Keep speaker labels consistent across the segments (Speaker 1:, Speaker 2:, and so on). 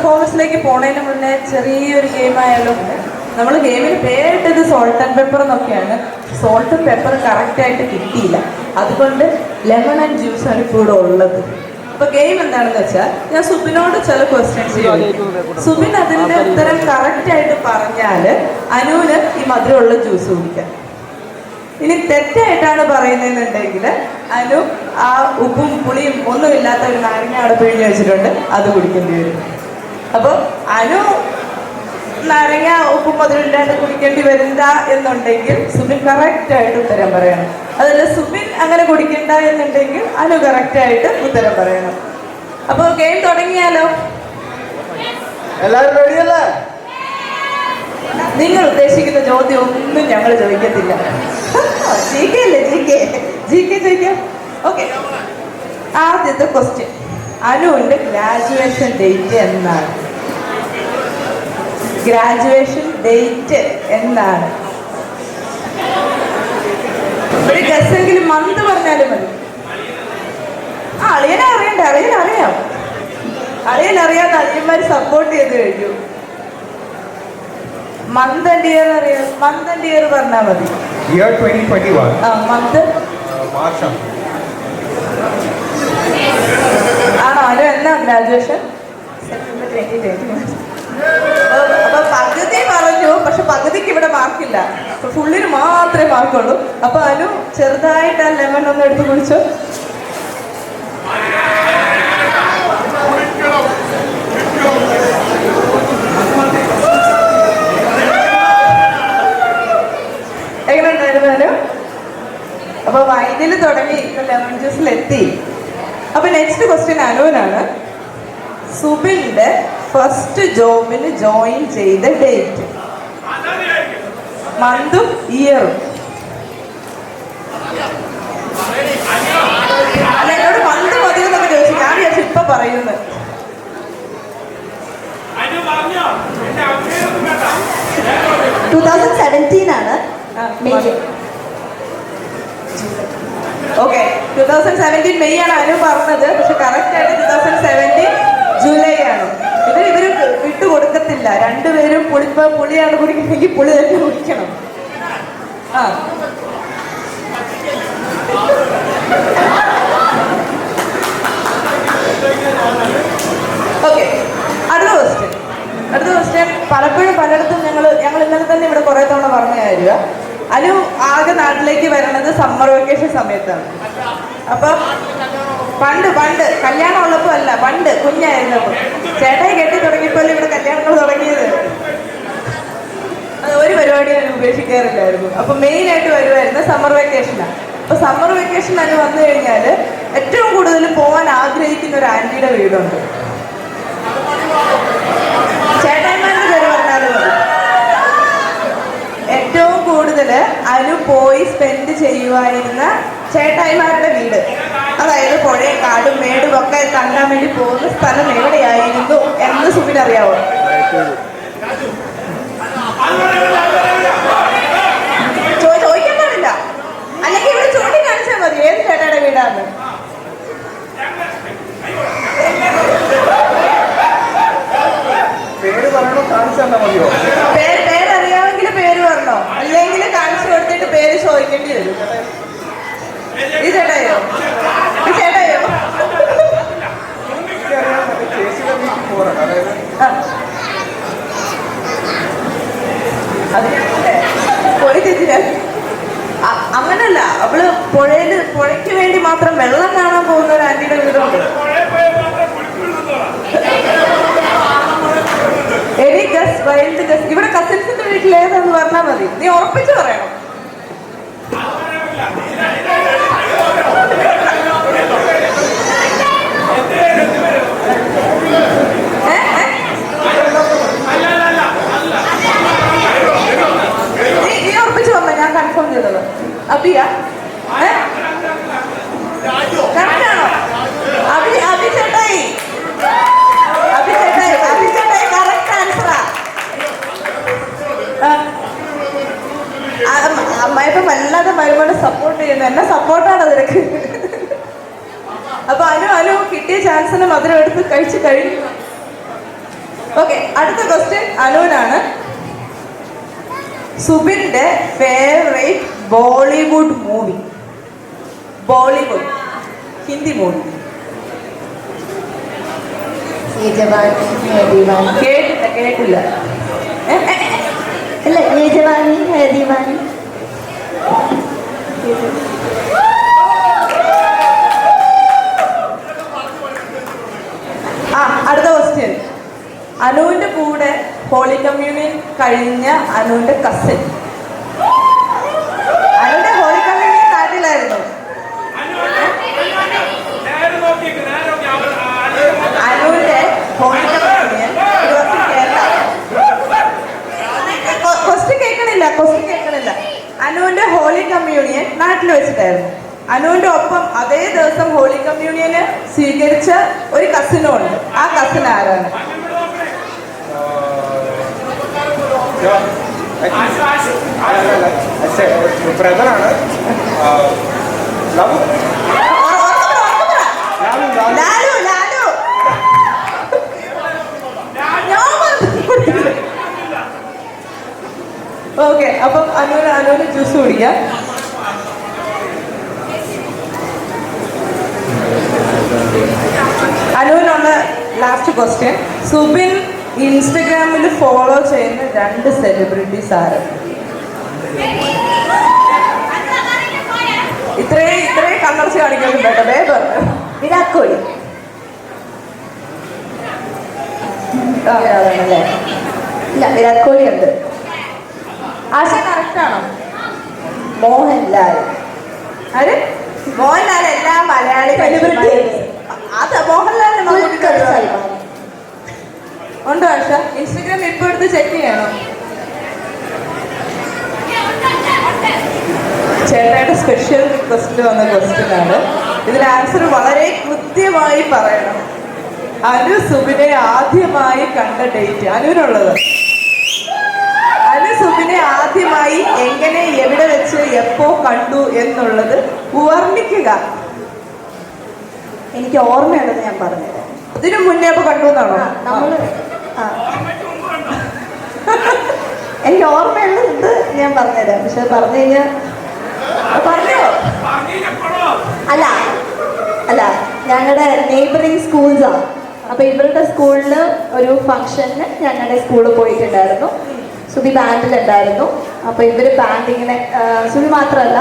Speaker 1: പെർഫോമൻസിലേക്ക് പോണതിന് മുന്നേ ചെറിയൊരു ഗെയിം ആയാലും നമ്മൾ ഗെയിമിന് പേരിട്ടത് സോൾട്ട് ആൻഡ് പെപ്പർ എന്നൊക്കെയാണ്. സോൾട്ടും പെപ്പറും കറക്റ്റായിട്ട് കിട്ടിയില്ല, അതുകൊണ്ട് ലെമൺ ആൻഡ് ജ്യൂസാണ് ഇപ്പോൾ ഇവിടെ ഉള്ളത്. അപ്പോൾ ഗെയിം എന്താണെന്ന് വെച്ചാൽ ഞാൻ സുബിനോട് ചില ക്വസ്റ്റ്യൻസ് ചോദിക്കും. സുബിൻ അതിൻ്റെ ഉത്തരം കറക്റ്റായിട്ട് പറഞ്ഞാൽ അനുവിന് ഈ മധുരമുള്ള ജ്യൂസ് കുടിക്കാം. ഇനി തെറ്റായിട്ടാണ് പറയുന്നതെന്നുണ്ടെങ്കിൽ അനു ആ ഉപ്പും പുളിയും ഒന്നുമില്ലാത്ത ഒരു നാരങ്ങ അവിടെ പിഴിഞ്ഞ് വെച്ചിട്ടുണ്ട്, അത് കുടിക്കേണ്ടി വരും. അപ്പോൾ അനു നാരങ്ങ ഉപ്പും മധുരമില്ലാണ്ട് കുടിക്കേണ്ടി വരണ്ട എന്നുണ്ടെങ്കിൽ സുബിൻ കറക്റ്റായിട്ട് ഉത്തരം പറയണം. അതല്ല സുബിൻ അങ്ങനെ കുടിക്കണ്ട എന്നുണ്ടെങ്കിൽ അനു കറക്റ്റായിട്ട് ഉത്തരം പറയണം. അപ്പോൾ ഗെയിം തുടങ്ങിയാലോ?
Speaker 2: എല്ലാവരും റെഡിയല്ലേ?
Speaker 1: നിങ്ങൾ ഉദ്ദേശിക്കുന്ന ചോദ്യം ഒന്നും ഞങ്ങൾ ചോദിക്കത്തില്ല. ജി കെ ചോദിക്കാം. ഓക്കെ, ആദ്യത്തെ ക്വസ്റ്റ്യൻ, അനുവിൻ്റെ ഗ്രാജുവേഷൻ ഡേറ്റ് എന്നാണ്? ഗ്രാജുവേഷൻ ഡേറ്റ് എന്നാണ്? ഒരു ഗസ്സെങ്കിലും മന്ത് പറഞ്ഞാലും മതി. അളിയനെ അറിയണ്ടേ? അറിയാം. അളിയനറിയാതെ അളിയന്മാർ സപ്പോർട്ട് ചെയ്ത് കഴിഞ്ഞു. മന്ത് ആൻഡ് ഇയർ അറിയാം. മന്ത് ആൻഡ് ഇയർ പറഞ്ഞാൽ മതി.
Speaker 2: ഇയർ 2021.
Speaker 1: മന്ത്
Speaker 2: മാർച്ച്
Speaker 1: ആണോ? അനു എന്നാ ഗ്രാജുവേഷൻ? സെപ്റ്റംബർ 2021. അപ്പൊ പകുതി പറഞ്ഞു, പക്ഷെ പകുതിക്ക് ഇവിടെ മാർക്കില്ല, ഫുള്ളിന് മാത്രമേ മാർക്കുള്ളൂ. അപ്പൊ അനു ചെറുതായിട്ട് ആ ലെമൺ ഒന്ന് എടുത്ത് കുടിച്ചു. എങ്ങനെ ഉണ്ടായിരുന്നു അനു? അപ്പൊ വൈനിൽ തുടങ്ങി ഇപ്പൊ ലെമൺ ജ്യൂസിലെത്തി. അപ്പൊ നെക്സ്റ്റ് ക്വസ്റ്റ്യൻ അനുവിനാണ്. സുബിന്റെ ഫസ്റ്റ് ജോബിന് ജോയിൻ ചെയ്ത ഡേറ്റ്, മന്തും ഇയറും. അല്ല, എന്നോട് മന്ത് മതിയോ എന്നൊക്കെ ചോദിച്ചു. ഞാൻ വിചാരിച്ചു ഇപ്പൊ പറയുന്നത്.
Speaker 3: 2017 ആണ്.
Speaker 1: ഓക്കെ, 2017 മെയ് ആണ് അനു പറഞ്ഞത്, പക്ഷെ കറക്റ്റ് ആയിട്ട് 2017 ജൂലൈ ആണ്. ഇവര് വിട്ടുകൊടുക്കത്തില്ല, രണ്ടുപേരും പുളിയാണ് കുടിക്കണമെങ്കിൽ പുളി തന്നെ കുടിക്കണം. ഓക്കെ, അടുത്ത ക്വസ്റ്റ്യൻ പലപ്പോഴും പലയിടത്തും ഞങ്ങൾ ഇന്നലെ തന്നെ ഇവിടെ കുറെ തവണ പറഞ്ഞു തരിക. അനു ആകെ നാട്ടിലേക്ക് വരണത് സമ്മർ വെക്കേഷൻ സമയത്താണ്. അപ്പൊ പണ്ട് കല്യാണം ഉള്ളപ്പോ അല്ല, പണ്ട് കുഞ്ഞായിരുന്നപ്പോ ചേട്ടായി കെട്ടി തുടങ്ങിയപ്പോൾ ഇവിടെ കല്യാണങ്ങൾ തുടങ്ങിയത്. അത് ഒരു പരിപാടി അനു ഉപേക്ഷിക്കാറില്ലായിരുന്നു. അപ്പൊ മെയിൻ ആയിട്ട് വരുമായിരുന്നു സമ്മർ വെക്കേഷനാണ്. അപ്പൊ സമ്മർ വെക്കേഷൻ അനു വന്നു കഴിഞ്ഞാൽ ഏറ്റവും കൂടുതൽ പോകാൻ ആഗ്രഹിക്കുന്ന ഒരു ആന്റിയുടെ വീടുണ്ട്. ചേട്ടായിമാരുടെ പേര് പറഞ്ഞാലും മതി. ഏറ്റവും കൂടുതൽ അനു പോയി സ്പെൻഡ് ചെയ്യുമായിരുന്ന ചേട്ടായിമാരുടെ വീട്, അതായത് പുഴയും കാടും മേടും ഒക്കെ കാണാൻ വേണ്ടി പോകുന്ന സ്ഥലം എവിടെയായിരുന്നു എന്ന് സുബിൻ അറിയാവോ? ചോദിക്കാൻ പാടില്ല, അല്ലെങ്കിൽ ഇവിടെ ചൂണ്ടിക്കാണിച്ചാൽ മതി ഏത് ചേട്ടായുടെ വീടാണ്.
Speaker 2: പേര് പറയണോ കാണിച്ചാൽ മതിയോ?
Speaker 1: പേരറിയാമെങ്കിൽ പേര് പറഞ്ഞോ, അല്ലെങ്കിൽ കാണിച്ചു കൊടുത്തിട്ട് പേര് ചോദിക്കേണ്ടി വരും. ഈ ചേട്ടായോ? അങ്ങനല്ല, അവള് പുഴയ്ക്ക് വേണ്ടി മാത്രം വെള്ളം കാണാൻ പോകുന്ന ഒരു ആന്റിയുടെ വീടുണ്ട്. Any guess, wild guess. ഇവിടെ കസിൻസിന്റെ വീട്ടിൽ ഏതാന്ന് പറഞ്ഞാൽ മതി, നീ ഉറപ്പിച്ച് പറയണം. നീ ഉറപ്പിച്ച് പറഞ്ഞ ഞാൻ കൺഫേം ചെയ്തത്. അബിയ കറക്റ്റാണോ? അബി ചേട്ടായി കറക്റ്റ് ആൻസറാ. അമ്മായിപ്പ വല്ലാതെ മരുമോനെ സപ്പോർട്ട് ചെയ്യുന്നു. എന്നെ സപ്പോർട്ടാണ് നിനക്ക്. അപ്പൊ അനു കിട്ടിയ ചാൻസിന് മധുരം എടുത്ത് കഴിച്ചു കഴിഞ്ഞു. ഓക്കെ, അടുത്ത ക്വസ്റ്റ്യൻ അനുവിനാണ്. സുബിന്റെ favourite Bollywood movie. Bollywood Hindi movie. കേട്ടില്ല.
Speaker 3: അല്ല, യജമാനി ഹേ ദീവാനി.
Speaker 1: അടുത്ത ക്വസ്റ്റ്യൻ. അനുവിന്റെ കൂടെ ഹോളി കമ്മ്യൂണിയൻ കഴിഞ്ഞ അനുവിന്റെ കസിൻ. അനുവിന്റെ ഹോളി കമ്മ്യൂണിയൻ നാട്ടിലായിരുന്നു. അനുവിന്റെ ഹോളി കമ്മ്യൂണിയൻ ക്വസ്റ്റ്യൻ കേൾക്കണില്ല. അനുവിന്റെ ഹോളി കമ്മ്യൂണിയൻ നാട്ടിൽ വെച്ചിട്ടായിരുന്നു. അനുവിന്റെ ഒപ്പം അതേ ദിവസം ഹോളി കമ്മ്യൂണിയന് സ്വീകരിച്ച ഒരു കസിനും ഉണ്ട്. ആ കസിൻ ആരാണ്?
Speaker 2: ബ്രദറാണ്.
Speaker 1: ഓക്കെ, അപ്പം അനുവിന് ജ്യൂസ് കുടിക്കാം. അനുവിനുള്ള ലാസ്റ്റ് ക്വസ്റ്റ്യൻ. സുബിൻ ഇൻസ്റ്റഗ്രാമിൽ ഫോളോ ചെയ്യുന്ന 2 സെലിബ്രിറ്റീസ് ആര്? ഇത്രയും കണ്ണർച്ച കാണിക്കുന്നു കേട്ടോ. വേഗം.
Speaker 3: വിരാട് കോഹ്ലി.
Speaker 1: ആണല്ലേ?
Speaker 3: ഇല്ല, വിരാട് കോഹ്ലി ഉണ്ട്.
Speaker 1: ആശ കറക്റ്റ് ആണോ?
Speaker 3: മോഹൻലാൽ.
Speaker 1: ആര്? മോഹൻലാൽ എല്ലാ മലയാളി
Speaker 3: സെലിബ്രിറ്റി.
Speaker 1: അത് മോഹൻലാലിന്റെ
Speaker 3: ദുൽഖർ സൽമാൻ.
Speaker 1: ഉണ്ടോ ആശ? ഇൻസ്റ്റഗ്രാം ഇപ്പൊ എടുത്ത് ചെക്ക് ചെയ്യണം. ചേട്ടയുടെ സ്പെഷ്യൽ റിക്വസ്റ്റ് വന്ന ക്വസ്റ്റ്യൻ ആണ്. ഇതിൽ ആൻസർ വളരെ കൃത്യമായി പറയണം. അനു സുബിനെ ആദ്യമായി കണ്ട ഡേറ്റ്. അനുവിനുള്ളത്. അനു സുബിനെ ആദ്യമായി എങ്ങനെ, എവിടെ വെച്ച്, എപ്പോ കണ്ടു എന്നുള്ളത് വർണ്ണിക്കുക.
Speaker 3: എനിക്ക് ഓർമ്മയുണ്ടെന്ന് ഞാൻ പറഞ്ഞുതരാം.
Speaker 1: ഇതിനു മുന്നേ അപ്പൊ കണ്ടു എന്നാണോ?
Speaker 3: നമ്മള് എനിക്ക് ഓർമ്മയുള്ളത് ഞാൻ പറഞ്ഞുതരാം. പക്ഷെ പറഞ്ഞു കഴിഞ്ഞാൽ
Speaker 1: പറഞ്ഞോ?
Speaker 3: അല്ല ഞങ്ങളുടെ നെയ്ബറിങ് സ്കൂൾസാണ്. അപ്പൊ ഇവരുടെ സ്കൂളിൽ ഒരു ഫംഗ്ഷന് ഞങ്ങളുടെ സ്കൂളിൽ പോയിട്ടുണ്ടായിരുന്നു. സുബി ബാൻഡിലുണ്ടായിരുന്നു. അപ്പൊ ഇവര് ബാൻഡ് ഇങ്ങനെ സുബി മാത്രമല്ല,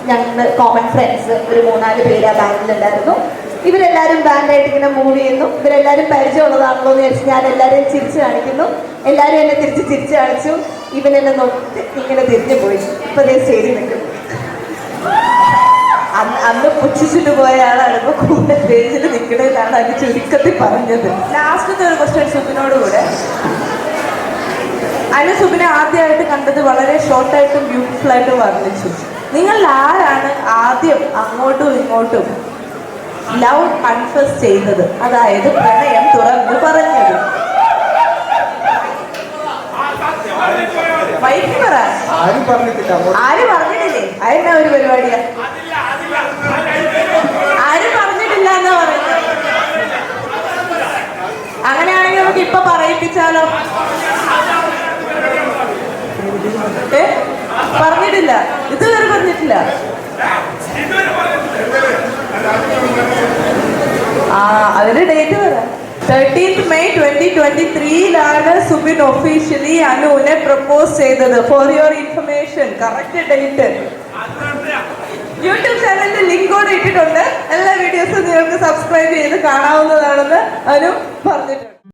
Speaker 3: ഞങ്ങളുടെ കോമൺ ഫ്രണ്ട്സ് ഒരു 3-4 പേര് ആ ബാൻഡിലുണ്ടായിരുന്നു. ഇവരെല്ലാവരും ബാൻഡായിട്ട് ഇങ്ങനെ മൂവ് ചെയ്യുന്നു. ഇവരെല്ലാവരും പരിചയമുള്ളതാണല്ലോ എന്ന് വിചാരിച്ച് ഞാൻ എല്ലാവരെയും ചിരിച്ചു കാണിക്കുന്നു. എല്ലാവരും എന്നെ ചിരിച്ചു കാണിച്ചു. ഇവനെന്നെ നോക്കി ഇങ്ങനെ തിരിഞ്ഞു പോയി. ഇപ്പൊ അതേ സ്റ്റേജിൽ നിൽക്കുന്നു.
Speaker 1: അന്ന് പുച്ഛിച്ചിട്ട് പോയ ആളാണ് ഇപ്പൊ കൂടെ സ്റ്റേജിൽ നിൽക്കണേന്നാണ് അതിന് ചുരുക്കത്തിൽ പറഞ്ഞത്. ലാസ്റ്റത്തെ ഒരു ക്വസ്റ്റ്യൻ സുബിനോട് കൂടെ. അതിന് സുബിനെ ആദ്യമായിട്ട് കണ്ടത് വളരെ ഷോർട്ടായിട്ടും ബ്യൂട്ടിഫുൾ ആയിട്ടും വർണ്ണിച്ചു. നിങ്ങൾ ആരാണ് ആദ്യം അങ്ങോട്ടും ഇങ്ങോട്ടും ലവ് കൺഫസ് ചെയ്തത്, അതായത് പ്രണയം തുറന്ന് പറഞ്ഞത്? വൈകി പറ. ആര് പറഞ്ഞിട്ടില്ലേ? അതിനാ ഒരു പരിപാടിയാ. ആരും പറഞ്ഞിട്ടില്ല എന്നാ പറയുന്നത്. അങ്ങനെയാണെങ്കിൽ നമുക്ക് ഇപ്പൊ പറയിപ്പിച്ചാലോ? പറഞ്ഞിട്ടില്ല, ഇതുവരെ പറഞ്ഞിട്ടില്ല. അതിന്റെ ഡേറ്റ് പറയാം. 13th May 2023 സുബിൻ ഒഫീഷ്യലി അനുവിനെ പ്രപ്പോസ് ചെയ്തത്. For your information, correct date. YouTube ചാനലിന്റെ ലിങ്ക് കൂടെ ഇട്ടിട്ടുണ്ട്. എല്ലാ വീഡിയോസും നിങ്ങൾക്ക് സബ്സ്ക്രൈബ് ചെയ്ത് കാണാവുന്നതാണെന്ന് അനു പറഞ്ഞിട്ടുണ്ട്.